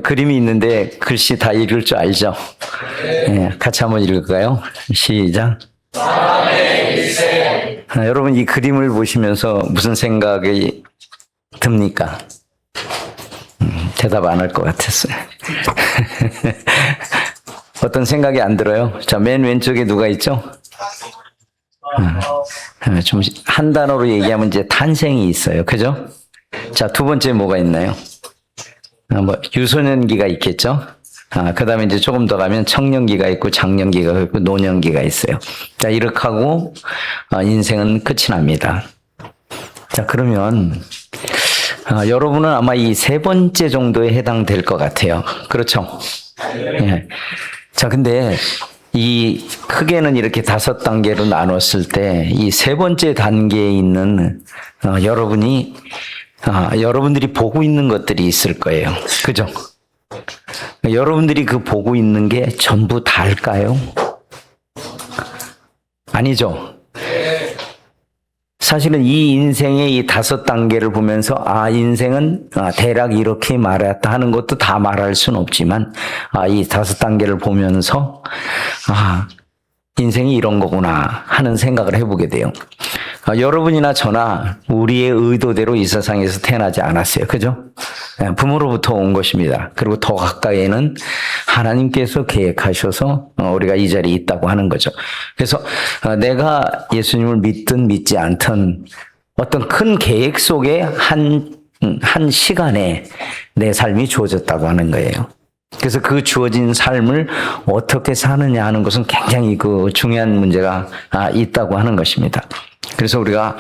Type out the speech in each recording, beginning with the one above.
그림이 있는데 글씨 다 읽을 줄 알죠? 네, 같이 한번 읽을까요? 시작. 여러분 이 그림을 보시면서 무슨 생각이 듭니까? 대답 안 할 것 같았어요. 어떤 생각이 안 들어요? 자, 맨 왼쪽에 누가 있죠? 좀 한 단어로 얘기하면 이제 탄생이 있어요. 그죠? 자, 두 번째 뭐가 있나요? 뭐 유소년기가 있겠죠? 그 다음에 이제 조금 더 가면 청년기가 있고 장년기가 있고 노년기가 있어요. 자, 이렇게 하고 인생은 끝이 납니다. 자, 그러면 여러분은 아마 이 세 번째 정도에 해당될 것 같아요. 그렇죠? 예. 자, 근데 이 크게는 이렇게 5단계로 나눴을 때 이 세 번째 단계에 있는 여러분들이 보고 있는 것들이 있을 거예요. 그죠? 여러분들이 그 보고 있는 게 전부 다일까요? 아니죠. 사실은 이 인생의 이 5단계를 보면서 인생은 대략 이렇게 말했다 하는 것도 다 말할 수는 없지만 이 5단계를 보면서 인생이 이런 거구나 하는 생각을 해보게 돼요. 여러분이나 저나 우리의 의도대로 이 세상에서 태어나지 않았어요. 그죠? 부모로부터 온 것입니다. 그리고 더 가까이에는 하나님께서 계획하셔서 우리가 이 자리에 있다고 하는 거죠. 그래서 내가 예수님을 믿든 믿지 않든 어떤 큰 계획 속에 한 시간에 내 삶이 주어졌다고 하는 거예요. 그래서 그 주어진 삶을 어떻게 사느냐 하는 것은 굉장히 중요한 문제가 있다고 하는 것입니다. 그래서 우리가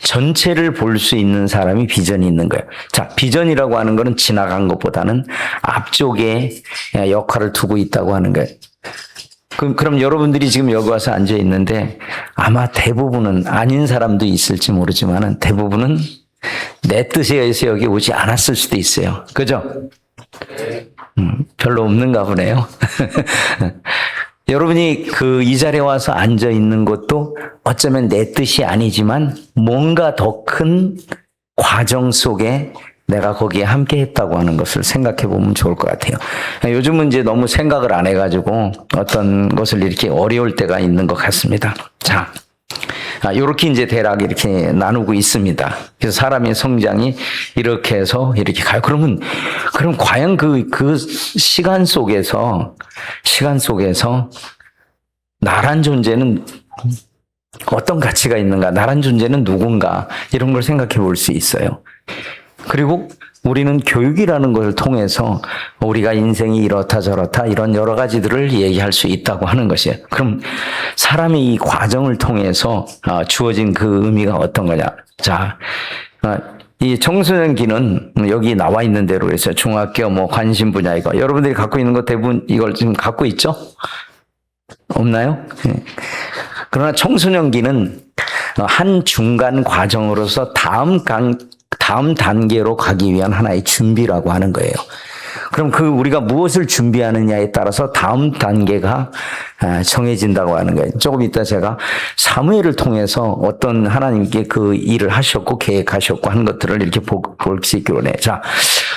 전체를 볼 수 있는 사람이 비전이 있는 거예요. 자, 비전이라고 하는 것은 지나간 것보다는 앞쪽에 역할을 두고 있다고 하는 거예요. 그럼 여러분들이 지금 여기 와서 앉아 있는데 아마 대부분은 아닌 사람도 있을지 모르지만 대부분은 내 뜻에 의해서 여기 오지 않았을 수도 있어요. 그죠? 별로 없는가 보네요. 여러분이 이 자리에 와서 앉아 있는 것도 어쩌면 내 뜻이 아니지만 뭔가 더 큰 과정 속에 내가 거기에 함께 했다고 하는 것을 생각해 보면 좋을 것 같아요. 요즘은 이제 너무 생각을 안 해가지고 어떤 것을 이렇게 어려울 때가 있는 것 같습니다. 자, 요렇게 이제 대략 이렇게 나누고 있습니다. 그래서 사람의 성장이 이렇게 해서 이렇게 가요. 그럼 과연 그 시간 속에서 나란 존재는 어떤 가치가 있는가? 나란 존재는 누군가? 이런 걸 생각해 볼 수 있어요. 그리고 우리는 교육이라는 것을 통해서 우리가 인생이 이렇다 저렇다 이런 여러 가지들을 얘기할 수 있다고 하는 것이에요. 그럼 사람이 이 과정을 통해서 주어진 그 의미가 어떤 거냐? 자, 이 청소년기는 여기 나와 있는 대로 해서 중학교 관심 분야 이거 여러분들이 갖고 있는 거 대부분 이걸 지금 갖고 있죠? 없나요? 그러나 청소년기는 한 중간 과정으로서 다음 단계로 가기 위한 하나의 준비라고 하는 거예요. 그럼 우리가 무엇을 준비하느냐에 따라서 다음 단계가 정해진다고 하는 거예요. 조금 이따 제가 사무엘을 통해서 어떤 하나님께 그 일을 하셨고 계획하셨고 하는 것들을 이렇게 볼 수 있기로 해. 자,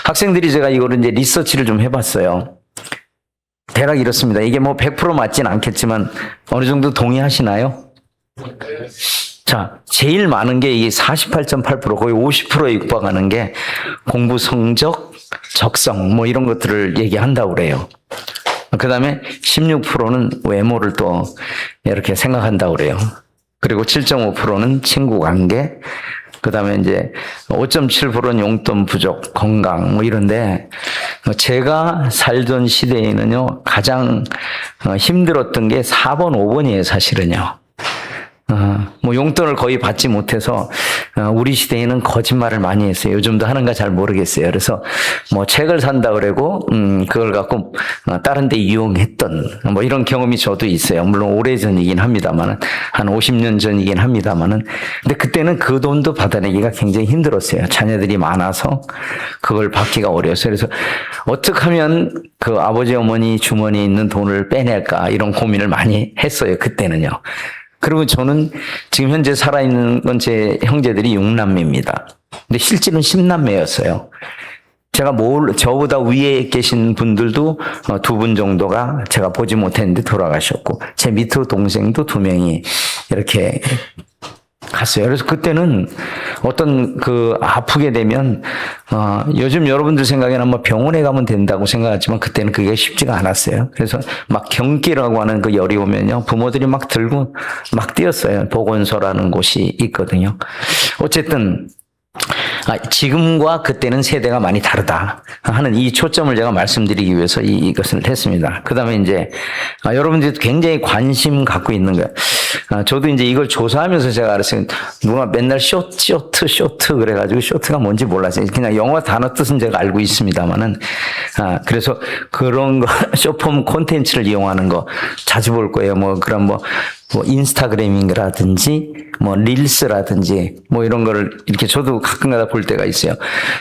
학생들이 제가 이거를 이제 리서치를 좀 해봤어요. 대략 이렇습니다. 이게 100% 맞진 않겠지만 어느 정도 동의하시나요? 자, 제일 많은 게 이게 48.8% 거의 50%에 육박하는 게 공부 성적, 적성 이런 것들을 얘기한다고 그래요. 그 다음에 16%는 외모를 또 이렇게 생각한다고 그래요. 그리고 7.5%는 친구 관계, 그 다음에 이제 5.7%는 용돈 부족, 건강 이런데 제가 살던 시대에는요 가장 힘들었던 게 4번, 5번이에요 사실은요. 용돈을 거의 받지 못해서 우리 시대에는 거짓말을 많이 했어요. 요즘도 하는가 잘 모르겠어요. 그래서 책을 산다 그러고 그걸 갖고 다른 데 이용했던 이런 경험이 저도 있어요. 물론 오래전이긴 합니다만은 한 50년 전이긴 합니다만은 근데 그때는 그 돈도 받아내기가 굉장히 힘들었어요. 자녀들이 많아서 그걸 받기가 어려웠어요. 그래서 어떻게 하면 그 아버지 어머니 주머니에 있는 돈을 빼낼까 이런 고민을 많이 했어요. 그때는요. 그리고 저는 지금 현재 살아있는 건 제 형제들이 6남매입니다. 근데 실제로는 10남매였어요. 제가 저보다 위에 계신 분들도 2분 정도가 제가 보지 못했는데 돌아가셨고, 제 밑으로 동생도 2명이 이렇게 갔어요. 그래서 그때는 어떤 아프게 되면, 요즘 여러분들 생각에는 뭐 병원에 가면 된다고 생각하지만 그때는 그게 쉽지가 않았어요. 그래서 막 경기라고 하는 그 열이 오면요, 부모들이 막 들고 막 뛰었어요. 보건소라는 곳이 있거든요. 어쨌든, 지금과 그때는 세대가 많이 다르다 하는 이 초점을 제가 말씀드리기 위해서 이것을 했습니다. 그 다음에 이제, 여러분들이 굉장히 관심 갖고 있는 거예요. 저도 이제 이걸 조사하면서 제가 알았어요. 누가 맨날 쇼트 그래가지고 쇼트가 뭔지 몰랐어요. 그냥 영어 단어 뜻은 제가 알고 있습니다만은, 그래서 그런 거, 쇼폼 콘텐츠를 이용하는 거 자주 볼 거예요. 그런 뭐 인스타그램이라든지 릴스라든지 이런 거를 이렇게 저도 가끔가다 볼 때가 있어요.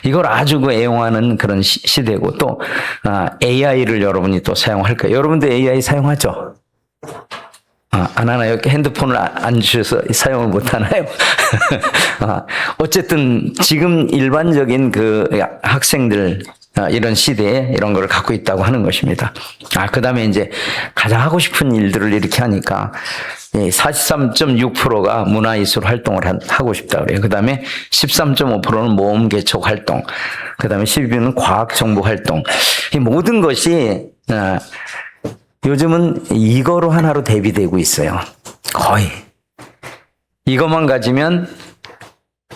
이걸 아주 애용하는 그런 시대고, 또 AI를 여러분이 또 사용할 거예요. 여러분도 AI 사용하죠? 안 하나요? 핸드폰을 안 주셔서 사용을 못 하나요? 어쨌든 지금 일반적인 학생들 이런 시대에 이런 걸 갖고 있다고 하는 것입니다. 그 다음에 이제 가장 하고 싶은 일들을 이렇게 하니까 43.6%가 문화예술 활동을 하고 싶다 그래요. 그 다음에 13.5%는 모험 개척 활동, 그 다음에 12%는 과학 정보 활동. 이 모든 것이 요즘은 이거로 하나로 대비되고 있어요. 거의 이것만 가지면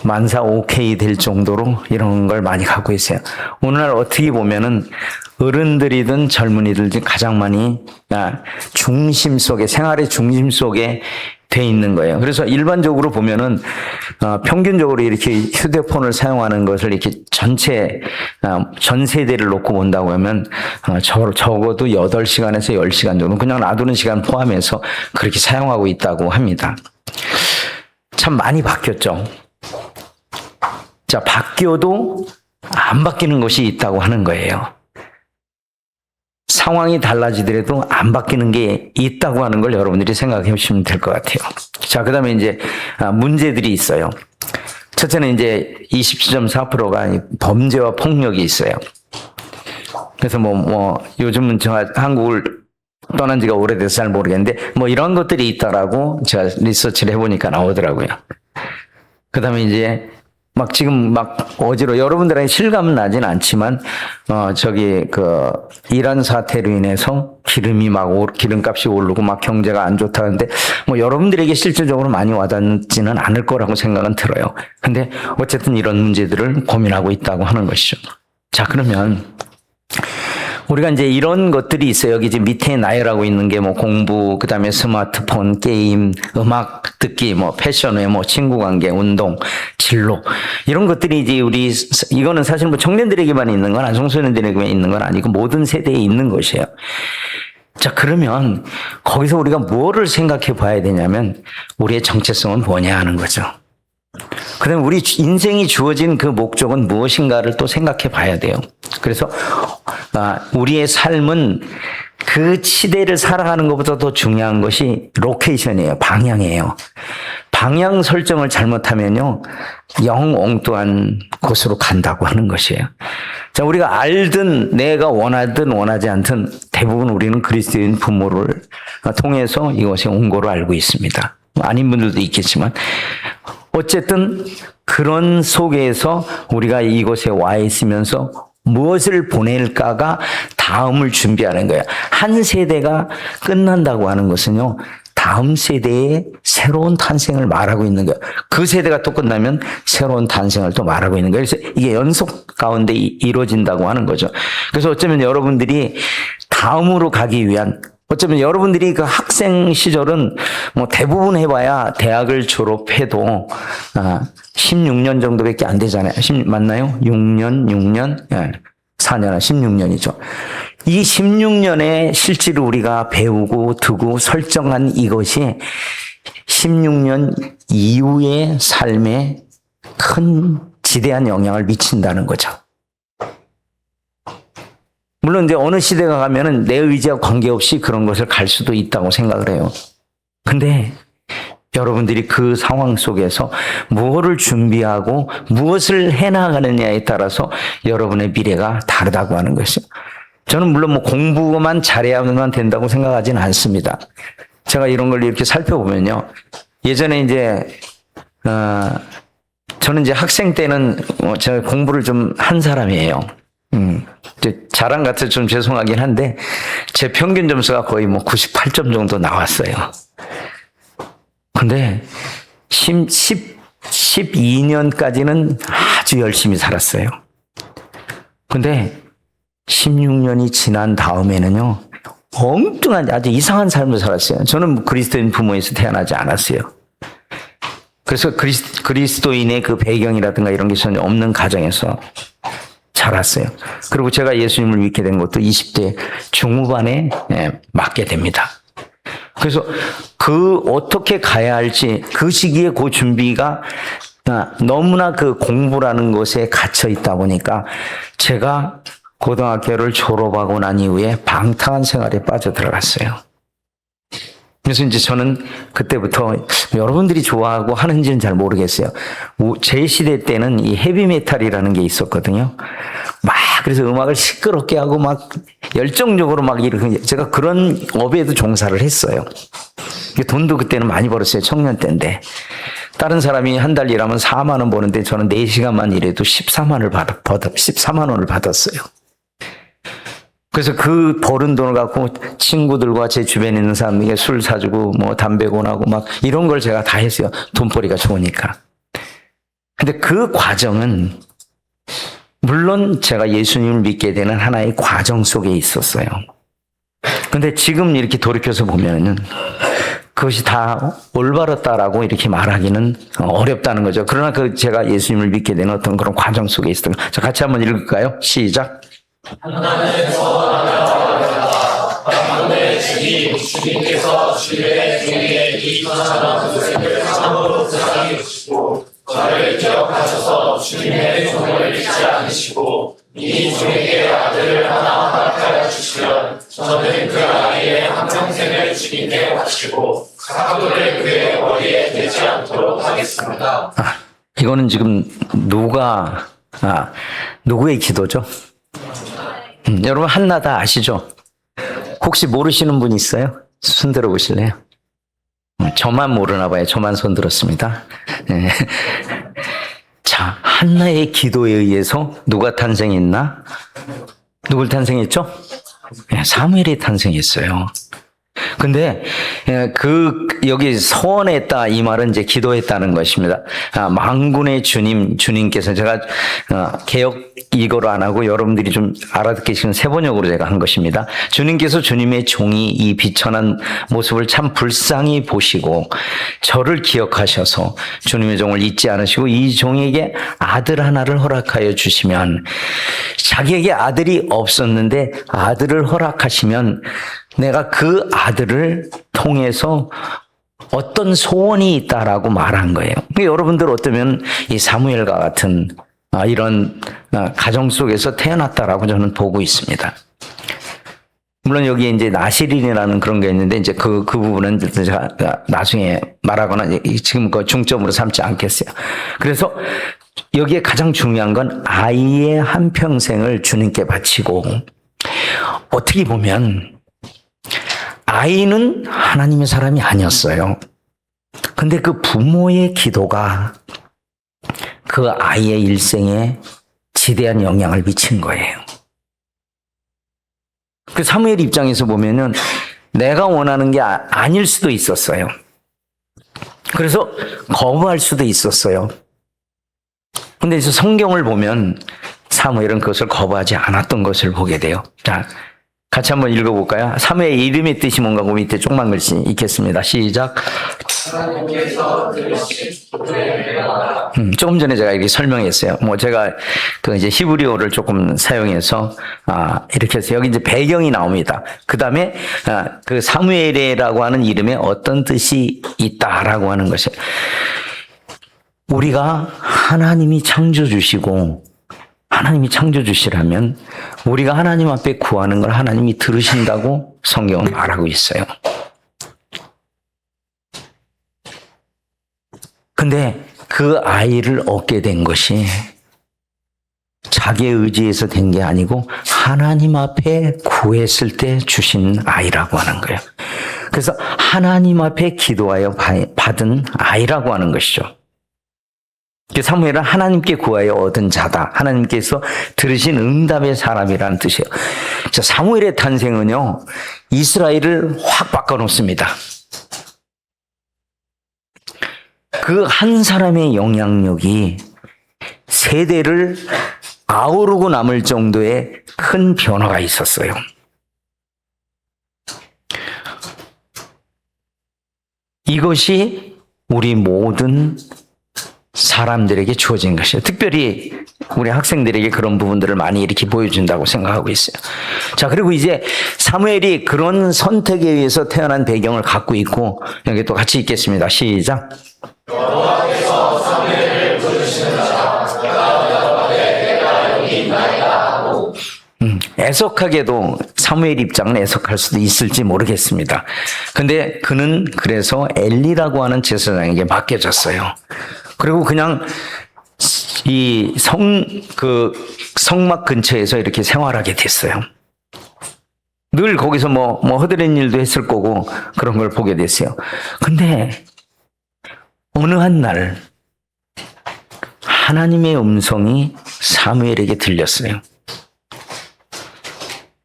만사 오케이 될 정도로 이런 걸 많이 갖고 있어요. 오늘날 어떻게 보면은 어른들이든 젊은이들이 가장 많이 중심 속에, 생활의 중심 속에 돼 있는 거예요. 그래서 일반적으로 보면은 평균적으로 이렇게 휴대폰을 사용하는 것을 이렇게 전 세대를 놓고 본다고 하면 적어도 8시간에서 10시간 정도, 그냥 놔두는 시간 포함해서 그렇게 사용하고 있다고 합니다. 참 많이 바뀌었죠. 자, 바뀌어도 안 바뀌는 것이 있다고 하는 거예요. 상황이 달라지더라도 안 바뀌는 게 있다고 하는 걸 여러분들이 생각해 보시면 될 것 같아요. 자, 그 다음에 이제 문제들이 있어요. 첫째는 이제 27.4%가 범죄와 폭력이 있어요. 그래서 요즘은 제가 한국을 떠난 지가 오래돼서 잘 모르겠는데 이런 것들이 있다라고 제가 리서치를 해보니까 나오더라고요. 그 다음에 이제 지금 어지러 여러분들에게 실감은 나진 않지만 이란 사태로 인해서 기름값이 오르고 경제가 안 좋다는데 여러분들에게 실질적으로 많이 와닿지는 않을 거라고 생각은 들어요. 근데 어쨌든 이런 문제들을 고민하고 있다고 하는 것이죠. 자, 그러면 우리가 이제 이런 것들이 있어요. 여기 지금 밑에 나열하고 있는 게 공부, 그 다음에 스마트폰, 게임, 음악 듣기, 패션, 외모, 친구 관계, 운동, 진로. 이런 것들이 이제 이거는 사실 청년들에게만 있는 건, 청소년들에게만 있는 건 아니고 모든 세대에 있는 것이에요. 자, 그러면 거기서 우리가 뭐를 생각해 봐야 되냐면 우리의 정체성은 뭐냐 하는 거죠. 그 다음에 우리 인생이 주어진 그 목적은 무엇인가를 또 생각해 봐야 돼요. 그래서 우리의 삶은 그 시대를 살아가는 것보다 더 중요한 것이 로케이션이에요. 방향이에요. 방향 설정을 잘못하면요, 영 엉뚱한 곳으로 간다고 하는 것이에요. 자, 우리가 알든 내가 원하든 원하지 않든 대부분 우리는 그리스도인 부모를 통해서 이것에 온 거로 알고 있습니다. 아닌 분들도 있겠지만 어쨌든 그런 속에서 우리가 이곳에 와 있으면서 무엇을 보낼까가 다음을 준비하는 거예요. 한 세대가 끝난다고 하는 것은요, 다음 세대의 새로운 탄생을 말하고 있는 거예요. 그 세대가 또 끝나면 새로운 탄생을 또 말하고 있는 거예요. 그래서 이게 연속 가운데 이루어진다고 하는 거죠. 그래서 어쩌면 여러분들이 다음으로 가기 위한, 어쩌면 여러분들이 그 학생 시절은 대부분 해봐야 대학을 졸업해도 16년 정도밖에 안 되잖아요. 맞나요? 6년? 예. 4년, 16년이죠. 이 16년에 실제로 우리가 배우고 두고 설정한 이것이 16년 이후의 삶에 큰 지대한 영향을 미친다는 거죠. 물론 이제 어느 시대가 가면은 내 의지와 관계없이 그런 것을 갈 수도 있다고 생각을 해요. 근데 여러분들이 그 상황 속에서 무엇을 준비하고 무엇을 해나가느냐에 따라서 여러분의 미래가 다르다고 하는 것이요. 저는 물론 뭐 공부만 잘해야만 된다고 생각하지는 않습니다. 제가 이런 걸 이렇게 살펴보면요. 예전에 이제, 저는 이제 학생 때는 제가 공부를 좀 한 사람이에요. 자랑 같아서 좀 죄송하긴 한데, 제 평균 점수가 거의 뭐 98점 정도 나왔어요. 근데 12년까지는 아주 열심히 살았어요. 근데 16년이 지난 다음에는요, 엉뚱한 아주 이상한 삶을 살았어요. 저는 그리스도인 부모에서 태어나지 않았어요. 그래서 그리스도인의 그 배경이라든가 이런 게 전혀 없는 가정에서 자랐어요. 그리고 제가 예수님을 믿게 된 것도 20대 중후반에 맞게 됩니다. 그래서 어떻게 가야 할지 그 시기에 그 준비가 너무나 그 공부라는 것에 갇혀 있다 보니까 제가 고등학교를 졸업하고 난 이후에 방탕한 생활에 빠져 들어갔어요. 그래서 이제 저는 그때부터 여러분들이 좋아하고 하는지는 잘 모르겠어요. 제 시대 때는 이 헤비메탈이라는 게 있었거든요. 그래서 음악을 시끄럽게 하고 막 열정적으로 막 이렇게 제가 그런 업에도 종사를 했어요. 돈도 그때는 많이 벌었어요. 청년 때인데. 다른 사람이 한 달 일하면 4만 원 버는데 저는 4시간만 일해도 14만 원을 받았어요. 그래서 그 버는 돈을 갖고 친구들과 제 주변에 있는 사람에게 술 사주고 뭐 담배 권하고 막 이런 걸 제가 다 했어요. 돈벌이가 좋으니까. 근데 그 과정은 물론 제가 예수님을 믿게 되는 하나의 과정 속에 있었어요. 근데 지금 이렇게 돌이켜서 보면은 그것이 다 올바랐다라고 이렇게 말하기는 어렵다는 거죠. 그러나 제가 예수님을 믿게 되는 어떤 그런 과정 속에 있었던 거. 자, 같이 한번 읽을까요? 시작. 하나님의 소원하며 가운데 주님께서 주의 중에 이 천한 것을 참으로 사랑해 주시고 저를 기억하셔서 주님의 종을 잊지 않으시고 이 종에게 아들을 하나 허락하여 주시면 저는 그 아이의 한평생을 주님께 바치고 사도를 그의 머리에 대지 않도록 하겠습니다. 이거는 지금 누구의 기도죠? 여러분 한나 다 아시죠? 혹시 모르시는 분 있어요? 손 들어보실래요? 저만 모르나 봐요. 저만 손 들었습니다. 네. 자, 한나의 기도에 의해서 누가 탄생했나? 누굴 탄생했죠? 사무엘이 탄생했어요. 근데 여기 소원했다 이 말은 이제 기도했다는 것입니다. 만군의 주님께서 제가 개역 이거로 안 하고 여러분들이 좀 알아듣기 쉬운 세번역으로 제가 한 것입니다. 주님께서 주님의 종이 이 비천한 모습을 참 불쌍히 보시고 저를 기억하셔서 주님의 종을 잊지 않으시고 이 종에게 아들 하나를 허락하여 주시면 자기에게 아들이 없었는데 아들을 허락하시면 내가 그 아들을 통해서 어떤 소원이 있다라고 말한 거예요. 여러분들 어쩌면 이 사무엘과 같은 이런 가정 속에서 태어났다라고 저는 보고 있습니다. 물론 여기에 이제 나실인이라는 그런 게 있는데 이제 그 부분은 제가 나중에 말하거나 지금 그 중점으로 삼지 않겠어요. 그래서 여기에 가장 중요한 건 아이의 한평생을 주님께 바치고 어떻게 보면 아이는 하나님의 사람이 아니었어요. 근데 그 부모의 기도가 그 아이의 일생에 지대한 영향을 미친 거예요. 그 사무엘 입장에서 보면은 내가 원하는 게 아닐 수도 있었어요. 그래서 거부할 수도 있었어요. 근데 이제 성경을 보면 사무엘은 그것을 거부하지 않았던 것을 보게 돼요. 자, 같이 한번 읽어볼까요? 사무엘 이름의 뜻이 뭔가 그 밑에 조그만 글씨 읽겠습니다. 시작. 조금 전에 제가 이렇게 설명했어요. 제가 이제 히브리어를 조금 사용해서 이렇게 해서 여기 이제 배경이 나옵니다. 그 다음에 그 사무엘이라고 하는 이름에 어떤 뜻이 있다라고 하는 것이에요. 우리가 하나님이 창조주시라면 우리가 하나님 앞에 구하는 걸 하나님이 들으신다고 성경은 말하고 있어요. 근데 그 아이를 얻게 된 것이 자기의 의지에서 된 게 아니고 하나님 앞에 구했을 때 주신 아이라고 하는 거예요. 그래서 하나님 앞에 기도하여 받은 아이라고 하는 것이죠. 사무엘은 하나님께 구하여 얻은 자다. 하나님께서 들으신 응답의 사람이라는 뜻이에요. 자, 사무엘의 탄생은요, 이스라엘을 확 바꿔놓습니다. 그 한 사람의 영향력이 세대를 아우르고 남을 정도의 큰 변화가 있었어요. 이것이 우리 모든 사람들에게 주어진 것이에요. 특별히 우리 학생들에게 그런 부분들을 많이 이렇게 보여준다고 생각하고 있어요. 자, 그리고 이제 사무엘이 그런 선택에 의해서 태어난 배경을 갖고 있고, 여기 또 같이 읽겠습니다. 시작. 여호와께서 사무엘을 부르시는지라 그가 내가 여기 있나이다 하고 애석하게도 사무엘 입장은 애석할 수도 있을지 모르겠습니다. 근데 그는 그래서 엘리라고 하는 제사장에게 맡겨졌어요. 그리고 그냥 이 성막 근처에서 이렇게 생활하게 됐어요. 늘 거기서 뭐 허드렛 일도 했을 거고 그런 걸 보게 됐어요. 근데 어느 한 날 하나님의 음성이 사무엘에게 들렸어요.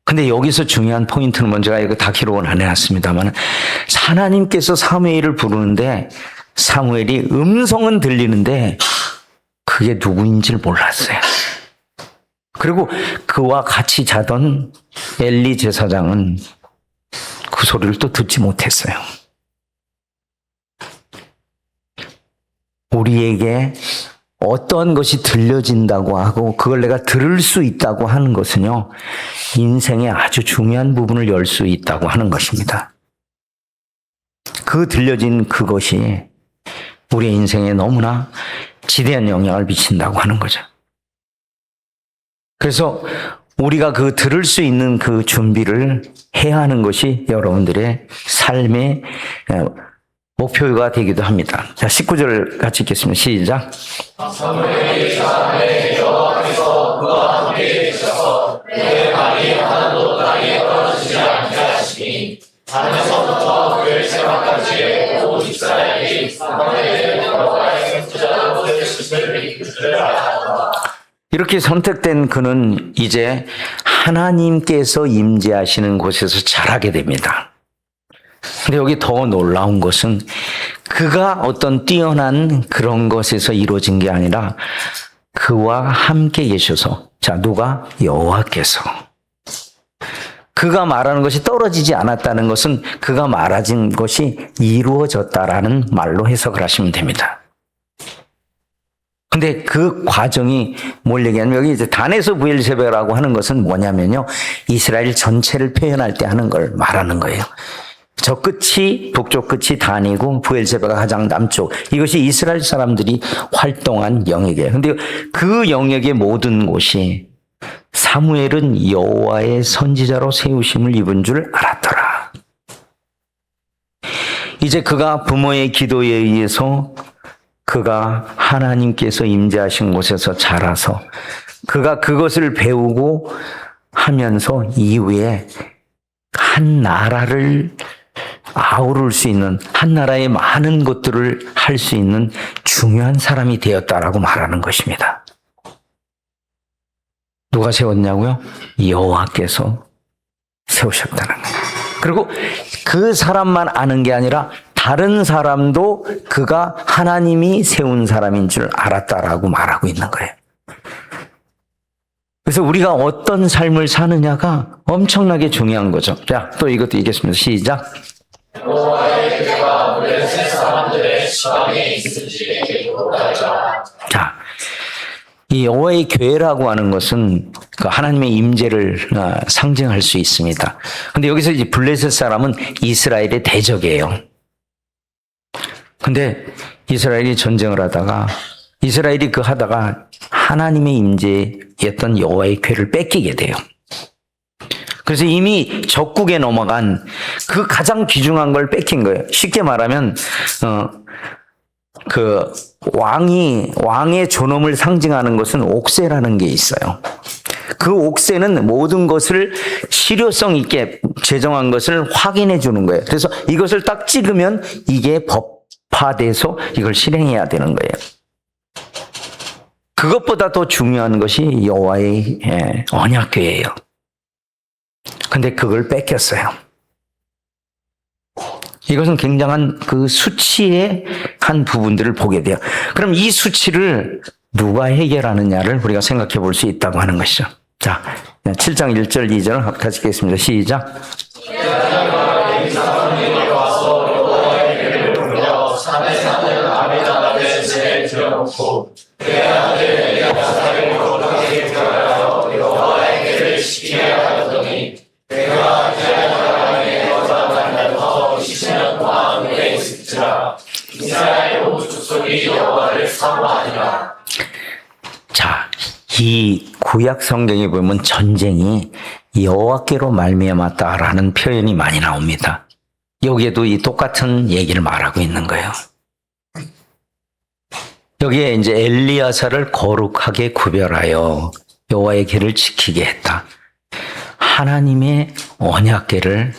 근데 여기서 중요한 포인트는 먼저 이거 다 기록은 안 해놨습니다만 하나님께서 사무엘을 부르는데 사무엘이 음성은 들리는데 그게 누구인지를 몰랐어요. 그리고 그와 같이 자던 엘리 제사장은 그 소리를 또 듣지 못했어요. 우리에게 어떠한 것이 들려진다고 하고 그걸 내가 들을 수 있다고 하는 것은요, 인생의 아주 중요한 부분을 열 수 있다고 하는 것입니다. 그 들려진 그것이 우리의 인생에 너무나 지대한 영향을 미친다고 하는 거죠. 그래서 우리가 그 들을 수 있는 그 준비를 해야 하는 것이 여러분들의 삶의 목표가 되기도 합니다. 자, 19절 같이 읽겠습니다. 시작. 사무엘이 사람의 여호와께서 그와 함께 계셔서 그의 발이 하나도 땅에 떨어지지 않게 하시니 밤에서부터 그일새까지 온 이스라엘이 사무엘의 여호와의 선지자로 되시를 이끌 알았다. 이렇게 선택된 그는 이제 하나님께서 임재하시는 곳에서 자라게 됩니다. 근데 여기 더 놀라운 것은 그가 어떤 뛰어난 그런 것에서 이루어진 게 아니라 그와 함께 계셔서, 자, 누가? 여호와께서. 그가 말하는 것이 떨어지지 않았다는 것은 그가 말하신 것이 이루어졌다라는 말로 해석을 하시면 됩니다. 근데 그 과정이 뭘 얘기하냐면 여기 이제 단에서 브엘세바라고 하는 것은 뭐냐면요, 이스라엘 전체를 표현할 때 하는 걸 말하는 거예요. 저 끝이, 북쪽 끝이 단이고 브엘세바가 가장 남쪽. 이것이 이스라엘 사람들이 활동한 영역이에요. 근데 그 영역의 모든 곳이 사무엘은 여호와의 선지자로 세우심을 입은 줄 알았더라. 이제 그가 부모의 기도에 의해서 그가 하나님께서 임재하신 곳에서 자라서 그가 그것을 배우고 하면서 이후에 한 나라를 아우를 수 있는, 한 나라의 많은 것들을 할 수 있는 중요한 사람이 되었다라고 말하는 것입니다. 누가 세웠냐고요? 여호와께서 세우셨다는 거예요. 그리고 그 사람만 아는 게 아니라 다른 사람도 그가 하나님이 세운 사람인 줄 알았다라고 말하고 있는 거예요. 그래서 우리가 어떤 삶을 사느냐가 엄청나게 중요한 거죠. 자, 또 이것도 읽겠습니다. 시작. 여호와의 교회가 블레셋 사람들의 지방에 있을지 기록하자. 자, 이 여호와의 교회라고 하는 것은 그 하나님의 임재를 상징할 수 있습니다. 근데 여기서 이제 블레셋 사람은 이스라엘의 대적이에요. 근데 이스라엘이 전쟁을 하다가 이스라엘이 그 하다가 하나님의 임재였던 여호와의 교회를 뺏기게 돼요. 그래서 이미 적국에 넘어간 그 가장 귀중한 걸 뺏긴 거예요. 쉽게 말하면 그 왕의 존엄을 상징하는 것은 옥새라는 게 있어요. 그 옥새는 모든 것을 실효성 있게 제정한 것을 확인해 주는 거예요. 그래서 이것을 딱 찍으면 이게 법화돼서 이걸 실행해야 되는 거예요. 그것보다 더 중요한 것이 여호와의 언약궤예요. 근데 그걸 뺏겼어요. 이것은 굉장한 그 수치의 한 부분들을 보게 돼요. 그럼 이 수치를 누가 해결하느냐를 우리가 생각해 볼 수 있다고 하는 것이죠. 자, 7장 1절 2절을 같이 읽겠습니다. 시작. 자, 이 구약 성경에 보면 전쟁이 여호와께로 말미암았다라는 표현이 많이 나옵니다. 여기에도 이 똑같은 얘기를 말하고 있는 거예요. 여기에 이제 엘리야사를 거룩하게 구별하여 여호와의 길을 지키게 했다. 하나님의 언약궤를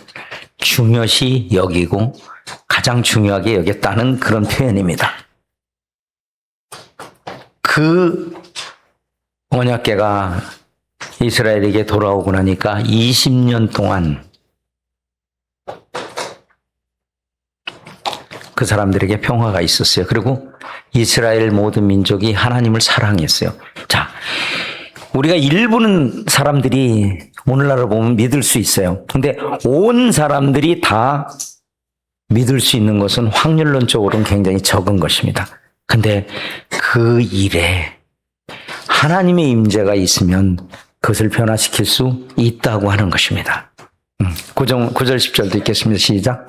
중요시 여기고 가장 중요하게 여겼다는 그런 표현입니다. 그 언약궤가 이스라엘에게 돌아오고 나니까 20년 동안 그 사람들에게 평화가 있었어요. 그리고 이스라엘 모든 민족이 하나님을 사랑했어요. 자, 우리가 일부는 사람들이 오늘날을 보면 믿을 수 있어요. 근데 온 사람들이 다 믿을 수 있는 것은 확률론적으로는 굉장히 적은 것입니다. 근데 그 일에 하나님의 임재가 있으면 그것을 변화시킬 수 있다고 하는 것입니다. 9절 10절도 읽겠습니다. 시작.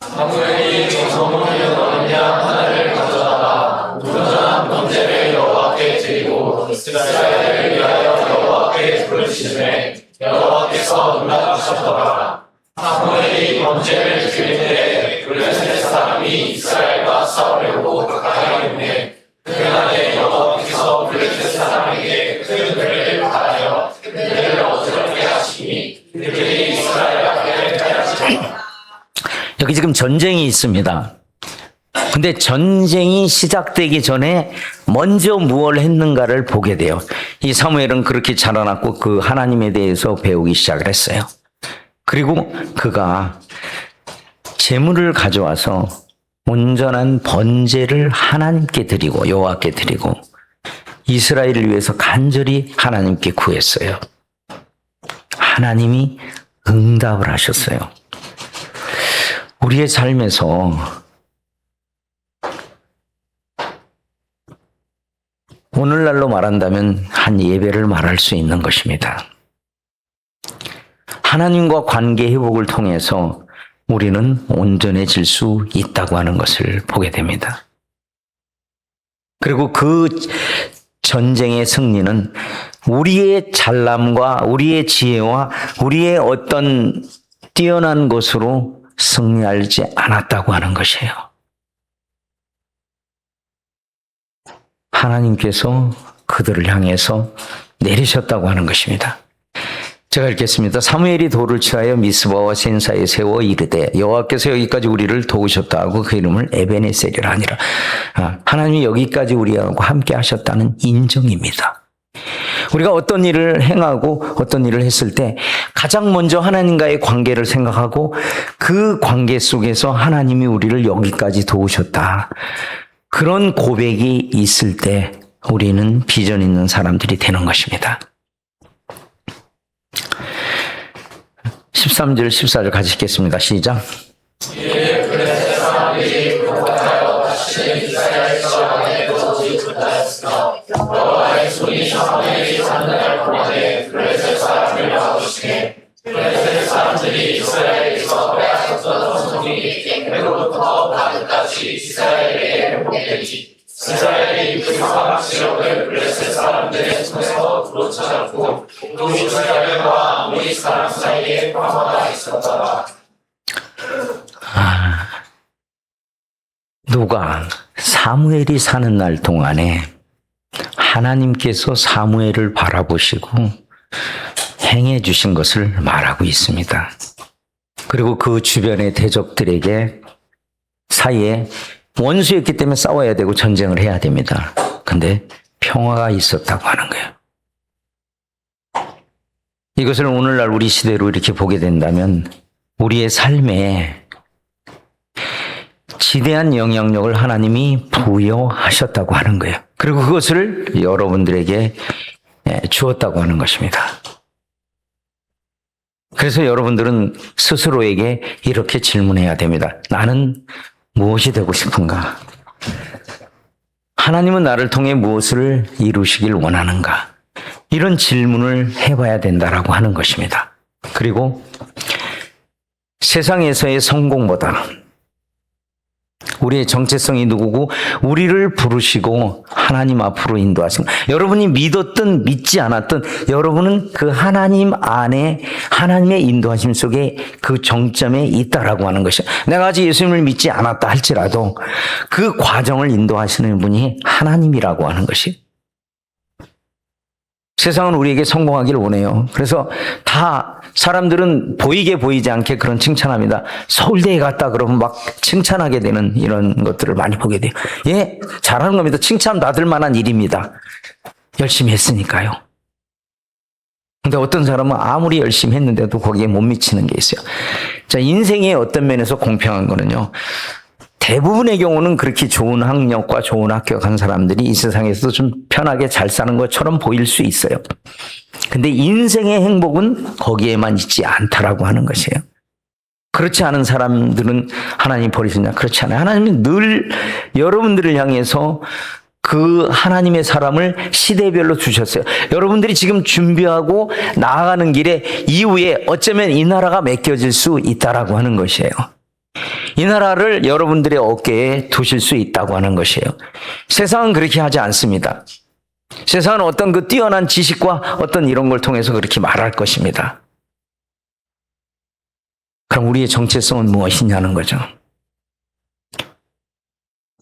사무엘이 정성을 너느냐 하나를 가져다가 온전한 번제를 여호와께 드리고 이스라엘을 위하여 여호와께 부르시되 여호와께서 응답하셨더라. 사무엘이 번제를 드리되 블레셋 사람이 이스라엘과 싸우려고 가까이 있네. 그날에 여호와께서 블레셋 사람에게 큰 은혜를 받아여 그들을 어지럽게 하시니 그들이 이스라엘 앞에 패하시더라. 여기 지금 전쟁이 있습니다. 근데 전쟁이 시작되기 전에 먼저 무엇을 했는가를 보게 돼요. 이 사무엘은 그렇게 자라났고 그 하나님에 대해서 배우기 시작을 했어요. 그리고 그가 제물을 가져와서 온전한 번제를 하나님께 드리고 여호와께 드리고 이스라엘을 위해서 간절히 하나님께 구했어요. 하나님이 응답을 하셨어요. 우리의 삶에서 오늘날로 말한다면 한 예배를 말할 수 있는 것입니다. 하나님과 관계 회복을 통해서 우리는 온전해질 수 있다고 하는 것을 보게 됩니다. 그리고 그 전쟁의 승리는 우리의 잘남과 우리의 지혜와 우리의 어떤 뛰어난 것으로 승리하지 않았다고 하는 것이에요. 하나님께서 그들을 향해서 내리셨다고 하는 것입니다. 제가 읽겠습니다. 사무엘이 돌을 취하여 미스바와 센사에 세워 이르되 여호와께서 여기까지 우리를 도우셨다 하고 그 이름을 에베네셀이라 하니라. 하나님이 여기까지 우리하고 함께 하셨다는 인정입니다. 우리가 어떤 일을 행하고 어떤 일을 했을 때 가장 먼저 하나님과의 관계를 생각하고 그 관계 속에서 하나님이 우리를 여기까지 도우셨다. 그런 고백이 있을 때 우리는 비전 있는 사람들이 되는 것입니다. 13절 14절 같이 읽겠습니다. 시작. 사람들이 이스라엘에서 빼앗았던 성이 애굽부터 가드까지 이스라엘에 회복되니 이스라엘이 그 사막 지역을 블레셋 사람들의 손에서 도로찾았고 또 이스라엘과 아모리 사람 사이에 평화가 있었더라. 누가 사무엘이 사는 날 동안에 하나님께서 사무엘을 바라보시고 행해 주신 것을 말하고 있습니다. 그리고 그 주변의 대적들에게 사이에 원수였기 때문에 싸워야 되고 전쟁을 해야 됩니다. 근데 평화가 있었다고 하는 거예요. 이것을 오늘날 우리 시대로 이렇게 보게 된다면 우리의 삶에 지대한 영향력을 하나님이 부여하셨다고 하는 거예요. 그리고 그것을 여러분들에게 주었다고 하는 것입니다. 그래서 여러분들은 스스로에게 이렇게 질문해야 됩니다. 나는 무엇이 되고 싶은가? 하나님은 나를 통해 무엇을 이루시길 원하는가? 이런 질문을 해봐야 된다라고 하는 것입니다. 그리고 세상에서의 성공보다 우리의 정체성이 누구고 우리를 부르시고 하나님 앞으로 인도하신 여러분이 믿었든 믿지 않았든 여러분은 그 하나님 안에 하나님의 인도하심 속에 그 정점에 있다라고 하는 것이에요. 내가 아직 예수님을 믿지 않았다 할지라도 그 과정을 인도하시는 분이 하나님이라고 하는 것이 세상은 우리에게 성공하기를 원해요. 그래서 다 사람들은 보이게 보이지 않게 그런 칭찬합니다. 서울대에 갔다 그러면 막 칭찬하게 되는 이런 것들을 많이 보게 돼요. 예, 잘하는 겁니다. 칭찬 받을 만한 일입니다. 열심히 했으니까요. 근데 어떤 사람은 아무리 열심히 했는데도 거기에 못 미치는 게 있어요. 자, 인생의 어떤 면에서 공평한 거는요. 대부분의 경우는 그렇게 좋은 학력과 좋은 학교 간 사람들이 이 세상에서도 좀 편하게 잘 사는 것처럼 보일 수 있어요. 근데 인생의 행복은 거기에만 있지 않다라고 하는 것이에요. 그렇지 않은 사람들은 하나님 버리시냐? 그렇지 않아요. 하나님은 늘 여러분들을 향해서 그 하나님의 사람을 시대별로 주셨어요. 여러분들이 지금 준비하고 나아가는 길에 이후에 어쩌면 이 나라가 맡겨질 수 있다라고 하는 것이에요. 이 나라를 여러분들의 어깨에 두실 수 있다고 하는 것이에요. 세상은 그렇게 하지 않습니다. 세상은 어떤 그 뛰어난 지식과 어떤 이런 걸 통해서 그렇게 말할 것입니다. 그럼 우리의 정체성은 무엇이냐는 거죠.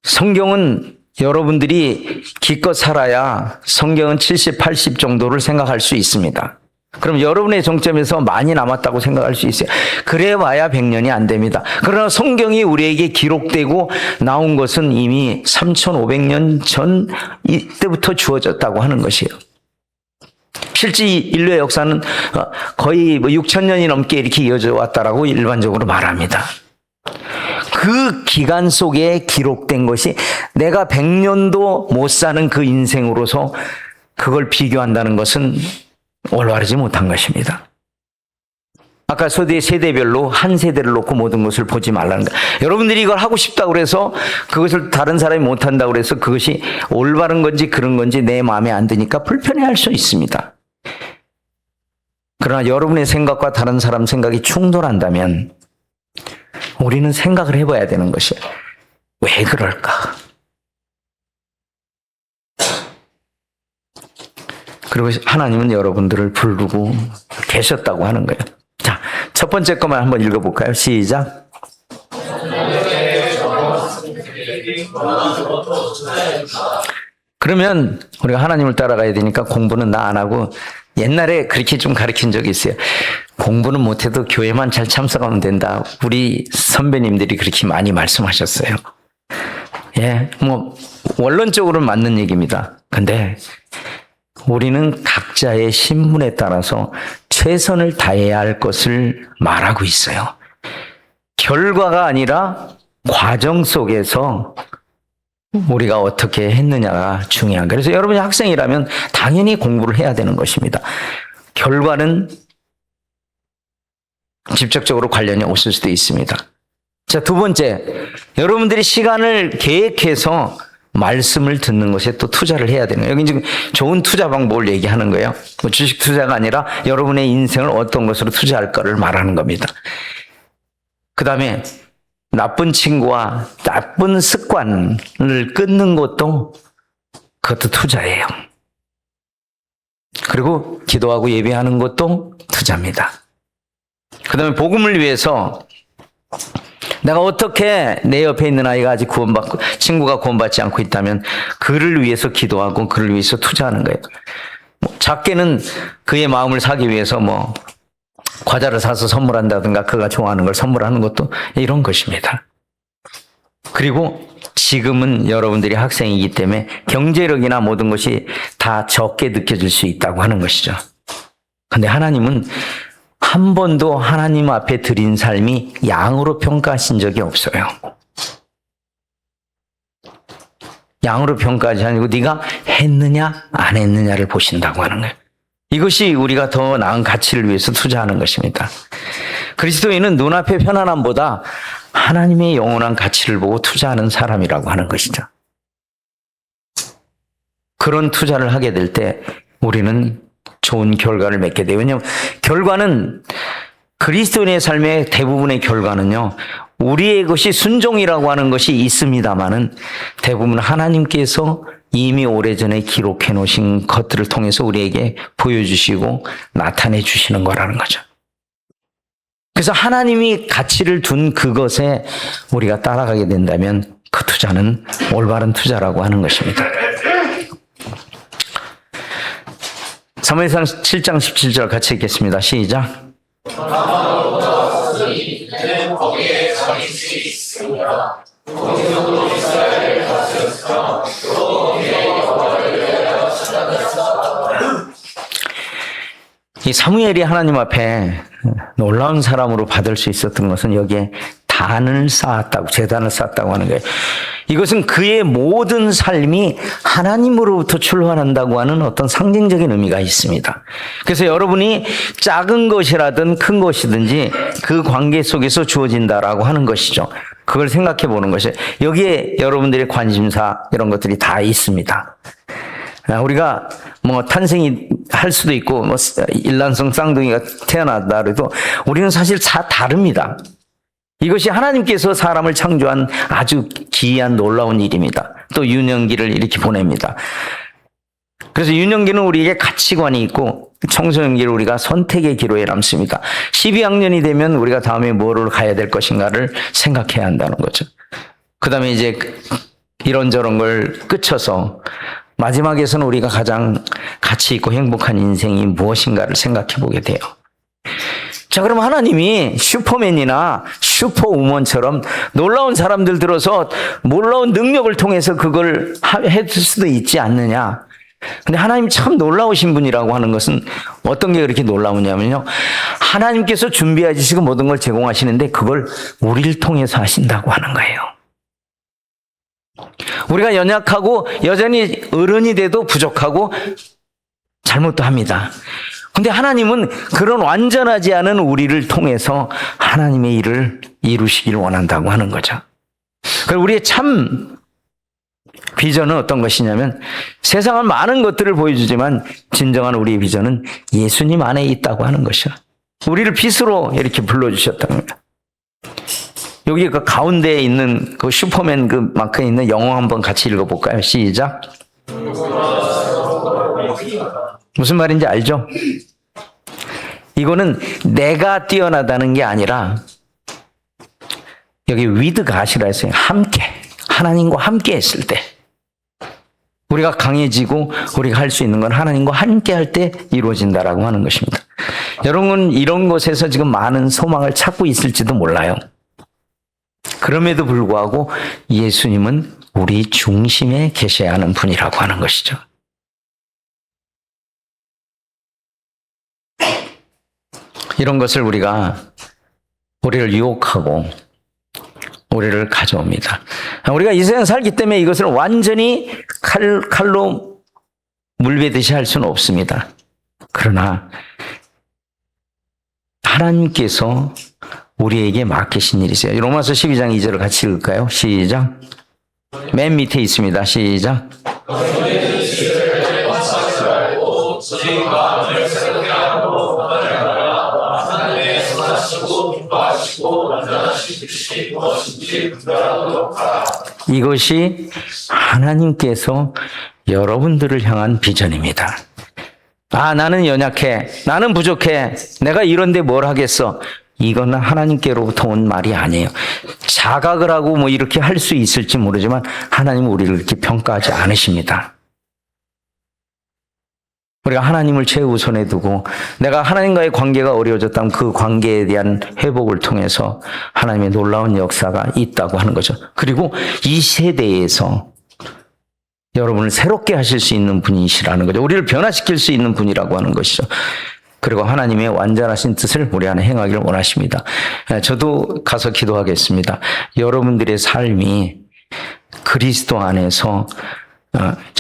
성경은 여러분들이 기껏 살아야 성경은 70, 80 정도를 생각할 수 있습니다. 그럼 여러분의 정점에서 많이 남았다고 생각할 수 있어요. 그래 봐야 100년이 안 됩니다. 그러나 성경이 우리에게 기록되고 나온 것은 이미 3,500년 전 이때부터 주어졌다고 하는 것이에요. 실제 인류의 역사는 거의 6,000년이 넘게 이렇게 이어져 왔다라고 일반적으로 말합니다. 그 기간 속에 기록된 것이 내가 100년도 못 사는 그 인생으로서 그걸 비교한다는 것은 올바르지 못한 것입니다. 아까 세대별로 한 세대를 놓고 모든 것을 보지 말라는 거. 여러분들이 이걸 하고 싶다고 그래서 그것을 다른 사람이 못한다고 그래서 그것이 올바른 건지 그런 건지 내 마음에 안 드니까 불편해할 수 있습니다. 그러나 여러분의 생각과 다른 사람 생각이 충돌한다면 우리는 생각을 해봐야 되는 것이에요. 왜 그럴까? 그리고 하나님은 여러분들을 부르고 계셨다고 하는 거예요. 자, 첫 번째 것만 한번 읽어볼까요? 시작. 그러면 우리가 하나님을 따라가야 되니까 공부는 나 안 하고 옛날에 그렇게 좀 가르친 적이 있어요. 공부는 못해도 교회만 잘 참석하면 된다. 우리 선배님들이 그렇게 많이 말씀하셨어요. 예, 원론적으로는 맞는 얘기입니다. 근데 우리는 각자의 신분에 따라서 최선을 다해야 할 것을 말하고 있어요. 결과가 아니라 과정 속에서 우리가 어떻게 했느냐가 중요한 거예요. 그래서 여러분이 학생이라면 당연히 공부를 해야 되는 것입니다. 결과는 직접적으로 관련이 없을 수도 있습니다. 자, 두 번째, 여러분들이 시간을 계획해서 말씀을 듣는 것에 또 투자를 해야 되는 거예요. 여기 지금 좋은 투자 방법을 얘기하는 거예요. 주식 투자가 아니라 여러분의 인생을 어떤 것으로 투자할까를 말하는 겁니다. 그 다음에 나쁜 친구와 나쁜 습관을 끊는 것도 그것도 투자예요. 그리고 기도하고 예배하는 것도 투자입니다. 그 다음에 복음을 위해서 내가 어떻게 내 옆에 있는 아이가 아직 친구가 구원받지 않고 있다면 그를 위해서 기도하고 그를 위해서 투자하는 거예요. 작게는 그의 마음을 사기 위해서 과자를 사서 선물한다든가 그가 좋아하는 걸 선물하는 것도 이런 것입니다. 그리고 지금은 여러분들이 학생이기 때문에 경제력이나 모든 것이 다 적게 느껴질 수 있다고 하는 것이죠. 근데 하나님은 한 번도 하나님 앞에 드린 삶이 양으로 평가하신 적이 없어요. 양으로 평가하지 아니고 네가 했느냐 안 했느냐를 보신다고 하는 거예요. 이것이 우리가 더 나은 가치를 위해서 투자하는 것입니다. 그리스도인은 눈앞의 편안함보다 하나님의 영원한 가치를 보고 투자하는 사람이라고 하는 것이죠. 그런 투자를 하게 될 때 우리는 좋은 결과를 맺게 돼요. 왜냐하면 결과는 그리스도인의 삶의 대부분의 결과는요. 우리의 것이 순종이라고 하는 것이 있습니다마는 대부분 하나님께서 이미 오래전에 기록해 놓으신 것들을 통해서 우리에게 보여주시고 나타내 주시는 거라는 거죠. 그래서 하나님이 가치를 둔 그것에 우리가 따라가게 된다면 그 투자는 올바른 투자라고 하는 것입니다. 사무엘상 7장 17절 같이 읽겠습니다. 시작. 이 사무엘이 하나님 앞에 놀라운 사람으로 받을 수 있었던 것은 여기에 단을 쌓았다고, 제단을 쌓았다고 하는 거예요. 이것은 그의 모든 삶이 하나님으로부터 출발한다고 하는 어떤 상징적인 의미가 있습니다. 그래서 여러분이 작은 것이라든 큰 것이든지 그 관계 속에서 주어진다라고 하는 것이죠. 그걸 생각해 보는 것이 여기에 여러분들의 관심사 이런 것들이 다 있습니다. 우리가 탄생이 할 수도 있고 일란성 쌍둥이가 태어났다 그래도 우리는 사실 다 다릅니다. 이것이 하나님께서 사람을 창조한 아주 기이한 놀라운 일입니다. 또 유년기를 이렇게 보냅니다. 그래서 유년기는 우리에게 가치관이 있고 청소년기를 우리가 선택의 기로에 남습니다. 12학년이 되면 우리가 다음에 뭐를 가야 될 것인가를 생각해야 한다는 거죠. 그 다음에 이제 이런저런 걸 끝쳐서 마지막에서는 우리가 가장 가치 있고 행복한 인생이 무엇인가를 생각해 보게 돼요. 자, 그럼 하나님이 슈퍼맨이나 슈퍼우먼처럼 놀라운 사람들 들어서 놀라운 능력을 통해서 그걸 해줄 수도 있지 않느냐. 근데 하나님 참 놀라우신 분이라고 하는 것은 어떤 게 그렇게 놀라우냐면요. 하나님께서 준비하시고 모든 걸 제공하시는데 그걸 우리를 통해서 하신다고 하는 거예요. 우리가 연약하고 여전히 어른이 돼도 부족하고 잘못도 합니다. 근데 하나님은 그런 완전하지 않은 우리를 통해서 하나님의 일을 이루시길 원한다고 하는 거죠. 그리고 우리의 참 비전은 어떤 것이냐면 세상은 많은 것들을 보여주지만 진정한 우리의 비전은 예수님 안에 있다고 하는 것이죠. 우리를 빛으로 이렇게 불러주셨다는 겁니다. 여기 그 가운데에 있는 그 슈퍼맨 그 마크에 있는 영어 한번 같이 읽어볼까요? 시작. 무슨 말인지 알죠? 이거는 내가 뛰어나다는 게 아니라 여기 with God이라 했어요. 함께. 하나님과 함께 했을 때 우리가 강해지고 우리가 할 수 있는 건 하나님과 함께 할 때 이루어진다라고 하는 것입니다. 여러분 이런 것에서 지금 많은 소망을 찾고 있을지도 몰라요. 그럼에도 불구하고 예수님은 우리 중심에 계셔야 하는 분이라고 하는 것이죠. 이런 것을 우리를 유혹하고 우리를 가져옵니다. 우리가 이 세상 살기 때문에 이것을 완전히 칼로 물베듯이 할 수는 없습니다. 그러나 하나님께서 우리에게 맡기신 일이 있어요. 로마서 12장 2절을 같이 읽을까요? 시작. 맨 밑에 있습니다. 시작. 이것이 하나님께서 여러분들을 향한 비전입니다. 아, 나는 연약해. 나는 부족해. 내가 이런데 뭘 하겠어. 이건 하나님께로부터 온 말이 아니에요. 자각을 하고 뭐 이렇게 할 수 있을지 모르지만 하나님은 우리를 이렇게 평가하지 않으십니다. 우리가 하나님을 최우선에 두고 내가 하나님과의 관계가 어려워졌다면 그 관계에 대한 회복을 통해서 하나님의 놀라운 역사가 있다고 하는 거죠. 그리고 이 세대에서 여러분을 새롭게 하실 수 있는 분이시라는 거죠. 우리를 변화시킬 수 있는 분이라고 하는 것이죠. 그리고 하나님의 완전하신 뜻을 우리 안에 행하기를 원하십니다. 저도 가서 기도하겠습니다. 여러분들의 삶이 그리스도 안에서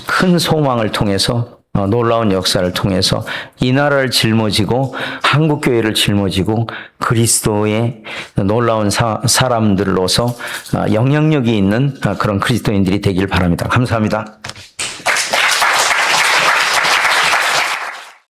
큰 소망을 통해서 놀라운 역사를 통해서 이 나라를 짊어지고 한국교회를 짊어지고 그리스도의 놀라운 사람들로서 영향력이 있는 그런 그리스도인들이 되길 바랍니다. 감사합니다.